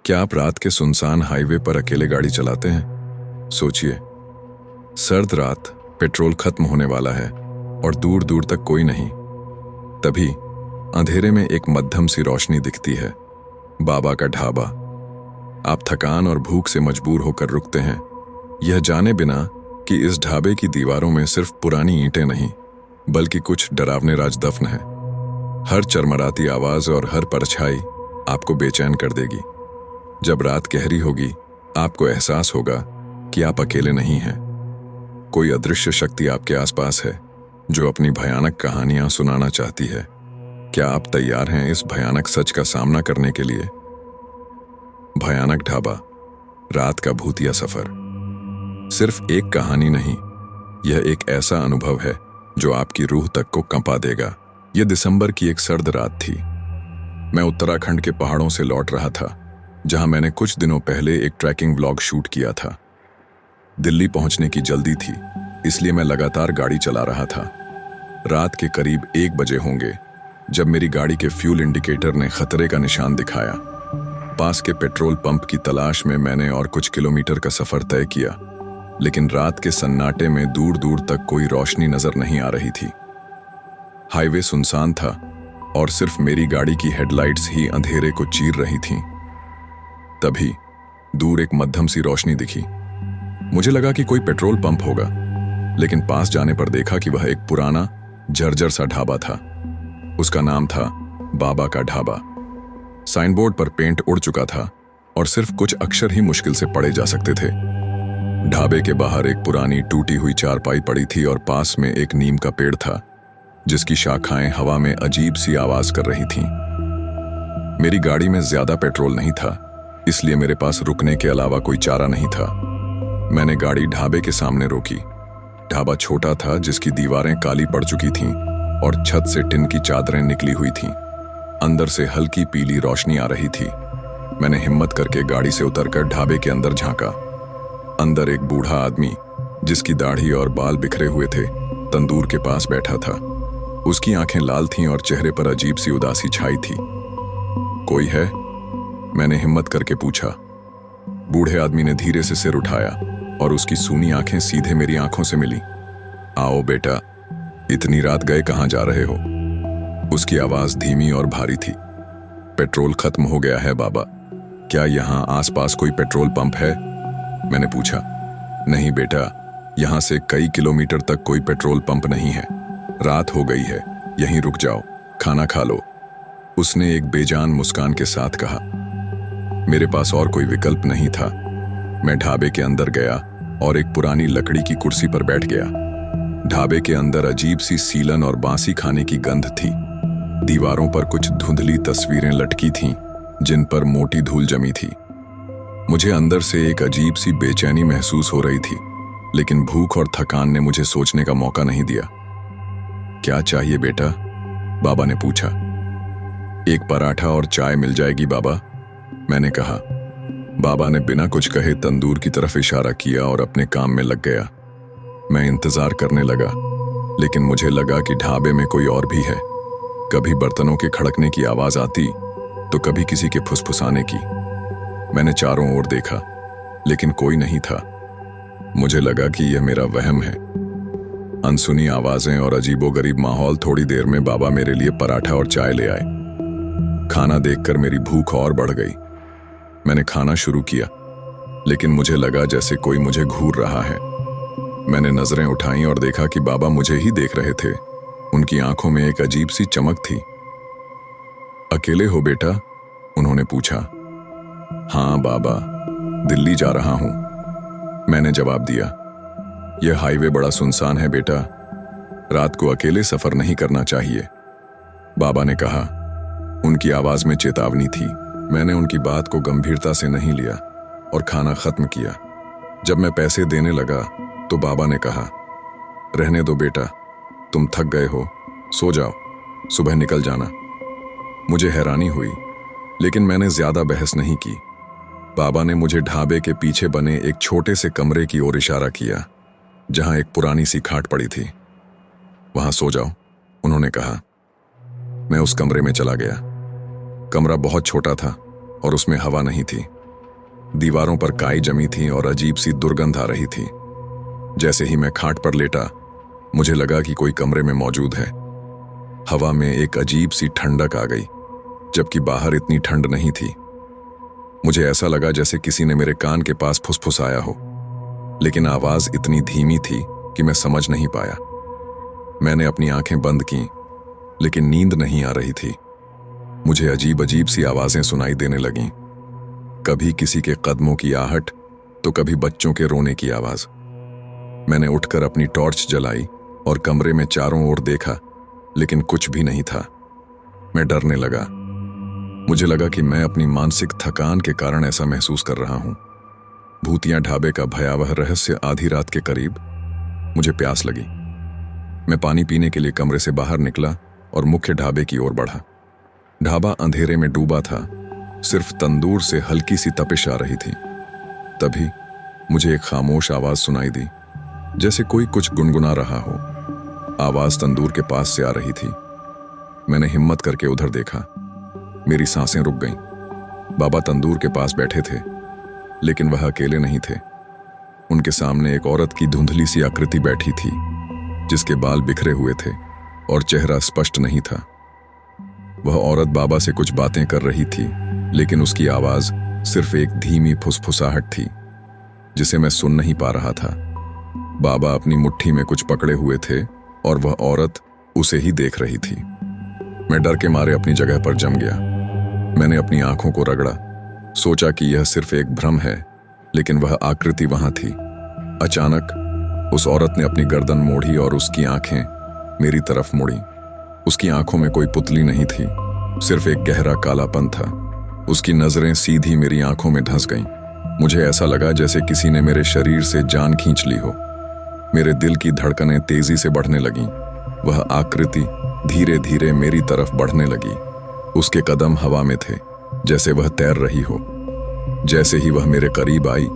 क्या आप रात के सुनसान हाईवे पर अकेले गाड़ी चलाते हैं? सोचिए, सर्द रात, पेट्रोल खत्म होने वाला है और दूर दूर तक कोई नहीं। तभी अंधेरे में एक मध्यम सी रोशनी दिखती है। बाबा का ढाबा। आप थकान और भूख से मजबूर होकर रुकते हैं, यह जाने बिना कि इस ढाबे की दीवारों में सिर्फ पुरानी ईंटें नहीं, बल्कि कुछ डरावने राज दफन हैं। हर चरमराती आवाज और हर परछाई आपको बेचैन कर देगी। जब रात गहरी होगी, आपको एहसास होगा कि आप अकेले नहीं हैं। कोई अदृश्य शक्ति आपके आसपास है जो अपनी भयानक कहानियां सुनाना चाहती है। क्या आप तैयार हैं इस भयानक सच का सामना करने के लिए? भयानक ढाबा, रात का भूतिया सफर। सिर्फ एक कहानी नहीं, यह एक ऐसा अनुभव है जो आपकी रूह तक को कंपा देगा। यह दिसंबर की एक सर्द रात थी। मैं उत्तराखंड के पहाड़ों से लौट रहा था, जहां मैंने कुछ दिनों पहले एक ट्रैकिंग ब्लॉग शूट किया था। दिल्ली पहुंचने की जल्दी थी, इसलिए मैं लगातार गाड़ी चला रहा था। रात के करीब 1 बजे होंगे जब मेरी गाड़ी के फ्यूल इंडिकेटर ने खतरे का निशान दिखाया। पास के पेट्रोल पंप की तलाश में मैंने और कुछ किलोमीटर का सफर तय किया, लेकिन रात के सन्नाटे में दूर दूर तक कोई रोशनी नजर नहीं आ रही थी। हाईवे सुनसान था और सिर्फ मेरी गाड़ी की हेडलाइट्स ही अंधेरे को चीर रही थीं। तभी दूर एक मध्यम सी रोशनी दिखी। मुझे लगा कि कोई पेट्रोल पंप होगा, लेकिन पास जाने पर देखा कि वह एक पुराना जर्जर सा ढाबा था। उसका नाम था बाबा का ढाबा। साइनबोर्ड पर पेंट उड़ चुका था और सिर्फ कुछ अक्षर ही मुश्किल से पढ़े जा सकते थे। ढाबे के बाहर एक पुरानी टूटी हुई चारपाई पड़ी थी और पास में एक नीम का पेड़ था, जिसकी शाखाएं हवा में अजीब सी आवाज कर रही थीं। मेरी गाड़ी में ज्यादा पेट्रोल नहीं था, इसलिए मेरे पास रुकने के अलावा कोई चारा नहीं था। मैंने गाड़ी ढाबे के सामने रोकी। ढाबा छोटा था, जिसकी दीवारें काली पड़ चुकी थीं और छत से टिन की चादरें निकली हुई थीं। अंदर से हल्की पीली रोशनी आ रही थी। मैंने हिम्मत करके गाड़ी से उतरकर ढाबे के अंदर झांका। अंदर एक बूढ़ा आदमी, जिसकी दाढ़ी और बाल बिखरे हुए थे, तंदूर के पास बैठा था। उसकी आंखें लाल थीं और चेहरे पर अजीब सी उदासी छाई थी। कोई है? मैंने हिम्मत करके पूछा। बूढ़े आदमी ने धीरे से सिर उठाया और उसकी सूनी आंखें सीधे मेरी आंखों से मिली। आओ बेटा, इतनी रात गए कहां जा रहे हो? उसकी आवाज धीमी और भारी थी। पेट्रोल खत्म हो गया है बाबा। क्या यहां आसपास कोई पेट्रोल पंप है? मैंने पूछा। नहीं बेटा, यहां से कई किलोमीटर तक कोई पेट्रोल पंप नहीं है। रात हो गई है, यहीं रुक जाओ, खाना खा लो, उसने एक बेजान मुस्कान के साथ कहा। मेरे पास और कोई विकल्प नहीं था। मैं ढाबे के अंदर गया और एक पुरानी लकड़ी की कुर्सी पर बैठ गया। ढाबे के अंदर अजीब सी सीलन और बासी खाने की गंध थी। दीवारों पर कुछ धुंधली तस्वीरें लटकी थीं, जिन पर मोटी धूल जमी थी। मुझे अंदर से एक अजीब सी बेचैनी महसूस हो रही थी, लेकिन भूख और थकान ने मुझे सोचने का मौका नहीं दिया। क्या चाहिए बेटा? बाबा ने पूछा। एक पराठा और चाय मिल जाएगी बाबा, मैंने कहा। बाबा ने बिना कुछ कहे तंदूर की तरफ इशारा किया और अपने काम में लग गया। मैं इंतजार करने लगा, लेकिन मुझे लगा कि ढाबे में कोई और भी है। कभी बर्तनों के खड़कने की आवाज आती, तो कभी किसी के फुसफुसाने की। मैंने चारों ओर देखा, लेकिन कोई नहीं था। मुझे लगा कि यह मेरा वहम है। अनसुनी आवाजें और अजीबोगरीब माहौल। थोड़ी देर में बाबा मेरे लिए पराठा और चाय ले आए। खाना देखकर मेरी भूख और बढ़ गई। मैंने खाना शुरू किया, लेकिन मुझे लगा जैसे कोई मुझे घूर रहा है। मैंने नजरें उठाईं और देखा कि बाबा मुझे ही देख रहे थे। उनकी आंखों में एक अजीब सी चमक थी। अकेले हो बेटा? उन्होंने पूछा। हाँ बाबा, दिल्ली जा रहा हूं, मैंने जवाब दिया। यह हाईवे बड़ा सुनसान है बेटा, रात को अकेले सफर नहीं करना चाहिए, बाबा ने कहा। उनकी आवाज में चेतावनी थी। मैंने उनकी बात को गंभीरता से नहीं लिया और खाना खत्म किया। जब मैं पैसे देने लगा तो बाबा ने कहा, रहने दो बेटा, तुम थक गए हो, सो जाओ, सुबह निकल जाना। मुझे हैरानी हुई, लेकिन मैंने ज्यादा बहस नहीं की। बाबा ने मुझे ढाबे के पीछे बने एक छोटे से कमरे की ओर इशारा किया, जहां एक पुरानी सी खाट पड़ी थी। वहां सो जाओ, उन्होंने कहा। मैं उस कमरे में चला गया। कमरा बहुत छोटा था और उसमें हवा नहीं थी। दीवारों पर काई जमी थी और अजीब सी दुर्गंध आ रही थी। जैसे ही मैं खाट पर लेटा, मुझे लगा कि कोई कमरे में मौजूद है। हवा में एक अजीब सी ठंडक आ गई, जबकि बाहर इतनी ठंड नहीं थी। मुझे ऐसा लगा जैसे किसी ने मेरे कान के पास फुसफुसाया हो, लेकिन आवाज इतनी धीमी थी कि मैं समझ नहीं पाया। मैंने अपनी आंखें बंद की, लेकिन नींद नहीं आ रही थी। मुझे अजीब अजीब सी आवाजें सुनाई देने लगीं। कभी किसी के कदमों की आहट, तो कभी बच्चों के रोने की आवाज। मैंने उठकर अपनी टॉर्च जलाई और कमरे में चारों ओर देखा, लेकिन कुछ भी नहीं था। मैं डरने लगा। मुझे लगा कि मैं अपनी मानसिक थकान के कारण ऐसा महसूस कर रहा हूं। भूतिया ढाबे का भयावह रहस्य आधी रात के करीब। मुझे प्यास लगी। मैं पानी पीने के लिए कमरे से बाहर निकला और मुख्य ढाबे की ओर बढ़ा। ढाबा अंधेरे में डूबा था, सिर्फ तंदूर से हल्की सी तपिश आ रही थी। तभी मुझे एक खामोश आवाज सुनाई दी, जैसे कोई कुछ गुनगुना रहा हो। आवाज तंदूर के पास से आ रही थी। मैंने हिम्मत करके उधर देखा। मेरी सांसें रुक गईं। बाबा तंदूर के पास बैठे थे, लेकिन वह अकेले नहीं थे। उनके सामने एक औरत की धुंधली सी आकृति बैठी थी, जिसके बाल बिखरे हुए थे और चेहरा स्पष्ट नहीं था। वह औरत बाबा से कुछ बातें कर रही थी, लेकिन उसकी आवाज सिर्फ एक धीमी फुसफुसाहट थी, जिसे मैं सुन नहीं पा रहा था। बाबा अपनी मुट्ठी में कुछ पकड़े हुए थे और वह औरत उसे ही देख रही थी। मैं डर के मारे अपनी जगह पर जम गया। मैंने अपनी आंखों को रगड़ा, सोचा कि यह सिर्फ एक भ्रम है, लेकिन वह आकृति वहां थी। अचानक उस औरत ने अपनी गर्दन मोड़ी और उसकी आंखें मेरी तरफ मुड़ी। उसकी आंखों में कोई पुतली नहीं थी, सिर्फ एक गहरा कालापन था। उसकी नजरें सीधी मेरी आंखों में धंस गईं। मुझे ऐसा लगा जैसे किसी ने मेरे शरीर से जान खींच ली हो। मेरे दिल की धड़कनें तेजी से बढ़ने लगीं। वह आकृति धीरे धीरे मेरी तरफ बढ़ने लगी। उसके कदम हवा में थे, जैसे वह तैर रही हो। जैसे ही वह मेरे करीब आई,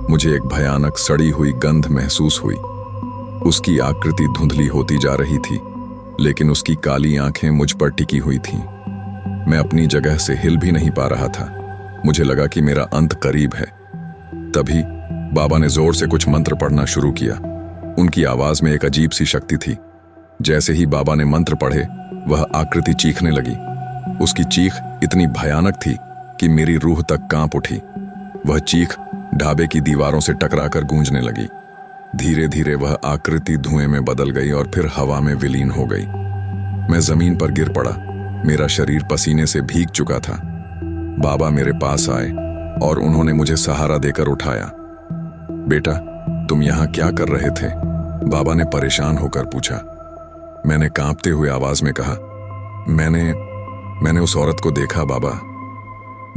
मुझे एक भयानक सड़ी हुई गंध महसूस हुई। उसकी आकृति धुंधली होती जा रही थी, लेकिन उसकी काली आंखें मुझ पर टिकी हुई थीं। मैं अपनी जगह से हिल भी नहीं पा रहा था। मुझे लगा कि मेरा अंत करीब है। तभी बाबा ने जोर से कुछ मंत्र पढ़ना शुरू किया। उनकी आवाज में एक अजीब सी शक्ति थी। जैसे ही बाबा ने मंत्र पढ़े, वह आकृति चीखने लगी। उसकी चीख इतनी भयानक थी कि मेरी रूह तक कांप उठी। वह चीख ढाबे की दीवारों से टकराकर गूंजने लगी। धीरे धीरे वह आकृति धुएं में बदल गई और फिर हवा में विलीन हो गई। मैं जमीन पर गिर पड़ा। मेरा शरीर पसीने से भीग चुका था। बाबा मेरे पास आए और उन्होंने मुझे सहारा देकर उठाया। बेटा, तुम यहाँ क्या कर रहे थे? बाबा ने परेशान होकर पूछा। मैंने कांपते हुए आवाज में कहा, मैंने उस औरत को देखा बाबा।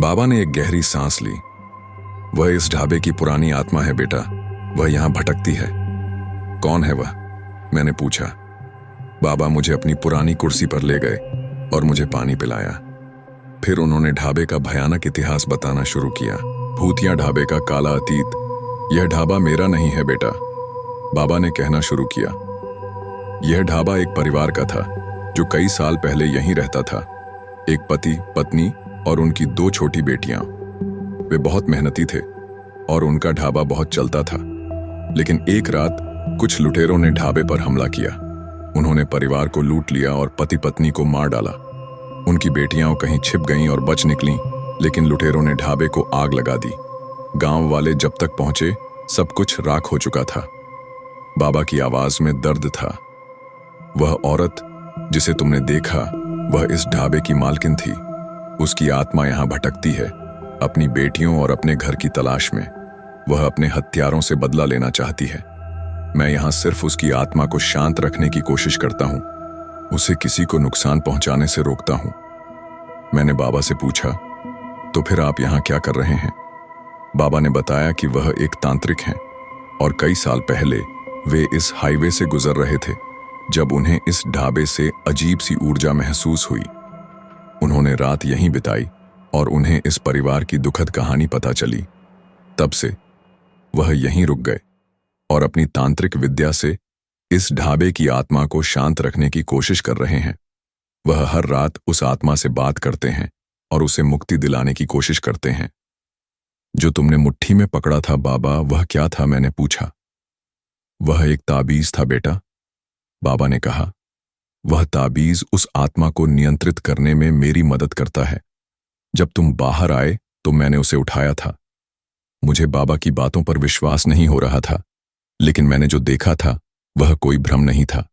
बाबा ने एक गहरी सांस ली। वह इस ढाबे की पुरानी आत्मा है बेटा, वह यहाँ भटकती है। कौन है वह? मैंने पूछा। बाबा मुझे अपनी पुरानी कुर्सी पर ले गए और मुझे पानी पिलाया। फिर उन्होंने ढाबे का भयानक इतिहास बताना शुरू किया। भूतिया ढाबे का काला अतीत। यह ढाबा मेरा नहीं है बेटा, बाबा ने कहना शुरू किया। यह ढाबा एक परिवार का था, जो कई साल पहले यहीं रहता था। एक पति, पत्नी और उनकी 2 छोटी बेटियां। वे बहुत मेहनती थे और उनका ढाबा बहुत चलता था। लेकिन एक रात कुछ लुटेरों ने ढाबे पर हमला किया। उन्होंने परिवार को लूट लिया और पति पत्नी को मार डाला। उनकी बेटियां कहीं छिप गईं और बच निकलीं, लेकिन लुटेरों ने ढाबे को आग लगा दी। गांव वाले जब तक पहुंचे, सब कुछ राख हो चुका था। बाबा की आवाज में दर्द था। वह औरत जिसे तुमने देखा, वह इस ढाबे की मालकिन थी। उसकी आत्मा यहां भटकती है, अपनी बेटियों और अपने घर की तलाश में। वह अपने हत्यारों से बदला लेना चाहती है। मैं यहां सिर्फ उसकी आत्मा को शांत रखने की कोशिश करता हूं, उसे किसी को नुकसान पहुंचाने से रोकता हूं। मैंने बाबा से पूछा, तो फिर आप यहां क्या कर रहे हैं? बाबा ने बताया कि वह एक तांत्रिक हैं और कई साल पहले वे इस हाईवे से गुजर रहे थे, जब उन्हें इस ढाबे से अजीब सी ऊर्जा महसूस हुई। उन्होंने रात यहीं बिताई और उन्हें इस परिवार की दुखद कहानी पता चली। तब से वह यहीं रुक गए और अपनी तांत्रिक विद्या से इस ढाबे की आत्मा को शांत रखने की कोशिश कर रहे हैं। वह हर रात उस आत्मा से बात करते हैं और उसे मुक्ति दिलाने की कोशिश करते हैं। जो तुमने मुट्ठी में पकड़ा था बाबा, वह क्या था? मैंने पूछा। वह एक ताबीज था बेटा, बाबा ने कहा। वह ताबीज उस आत्मा को नियंत्रित करने में मेरी मदद करता है। जब तुम बाहर आए तो मैंने उसे उठाया था। मुझे बाबा की बातों पर विश्वास नहीं हो रहा था, लेकिन मैंने जो देखा था वह कोई भ्रम नहीं था।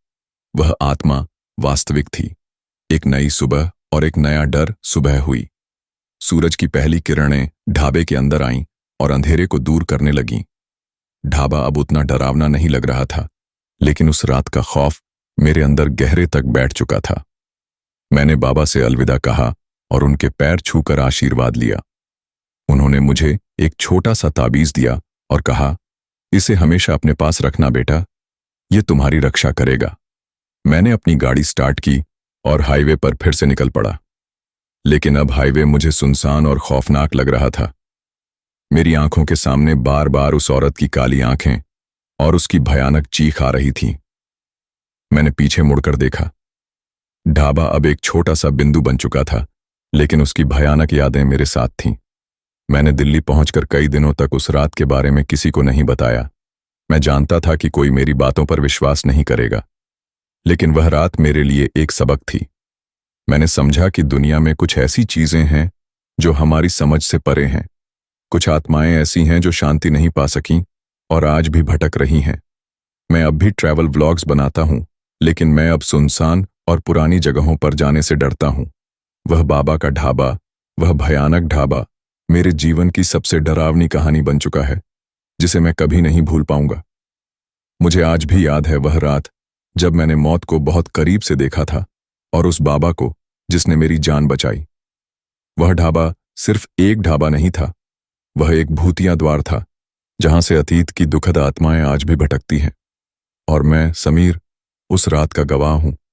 वह आत्मा वास्तविक थी। एक नई सुबह और एक नया डर सुबह हुई। सूरज की पहली किरणें ढाबे के अंदर आईं और अंधेरे को दूर करने लगीं। ढाबा अब उतना डरावना नहीं लग रहा था, लेकिन उस रात का खौफ मेरे अंदर गहरे तक बैठ चुका था। मैंने बाबा से अलविदा कहा और उनके पैर छूकर आशीर्वाद लिया। उन्होंने मुझे एक छोटा सा ताबीज दिया और कहा, इसे हमेशा अपने पास रखना बेटा, ये तुम्हारी रक्षा करेगा। मैंने अपनी गाड़ी स्टार्ट की और हाईवे पर फिर से निकल पड़ा। लेकिन अब हाईवे मुझे सुनसान और खौफनाक लग रहा था। मेरी आंखों के सामने बार बार उस औरत की काली आंखें और उसकी भयानक चीख आ रही थी। मैंने पीछे मुड़कर देखा। ढाबा अब एक छोटा सा बिंदु बन चुका था, लेकिन उसकी भयानक यादें मेरे साथ थीं। मैंने दिल्ली पहुंचकर कई दिनों तक उस रात के बारे में किसी को नहीं बताया। मैं जानता था कि कोई मेरी बातों पर विश्वास नहीं करेगा, लेकिन वह रात मेरे लिए एक सबक थी। मैंने समझा कि दुनिया में कुछ ऐसी चीजें हैं जो हमारी समझ से परे हैं। कुछ आत्माएं ऐसी हैं जो शांति नहीं पा सकीं और आज भी भटक रही हैं। मैं अब भी ट्रैवल व्लॉग्स बनाता हूं, लेकिन मैं अब सुनसान और पुरानी जगहों पर जाने से डरता हूं। वह बाबा का ढाबा, वह भयानक ढाबा, मेरे जीवन की सबसे डरावनी कहानी बन चुका है, जिसे मैं कभी नहीं भूल पाऊंगा। मुझे आज भी याद है वह रात जब मैंने मौत को बहुत करीब से देखा था और उस बाबा को जिसने मेरी जान बचाई। वह ढाबा सिर्फ एक ढाबा नहीं था, वह एक भूतिया द्वार था जहां से अतीत की दुखद आत्माएं आज भी भटकती हैं। और मैं, समीर, उस रात का गवाह हूं।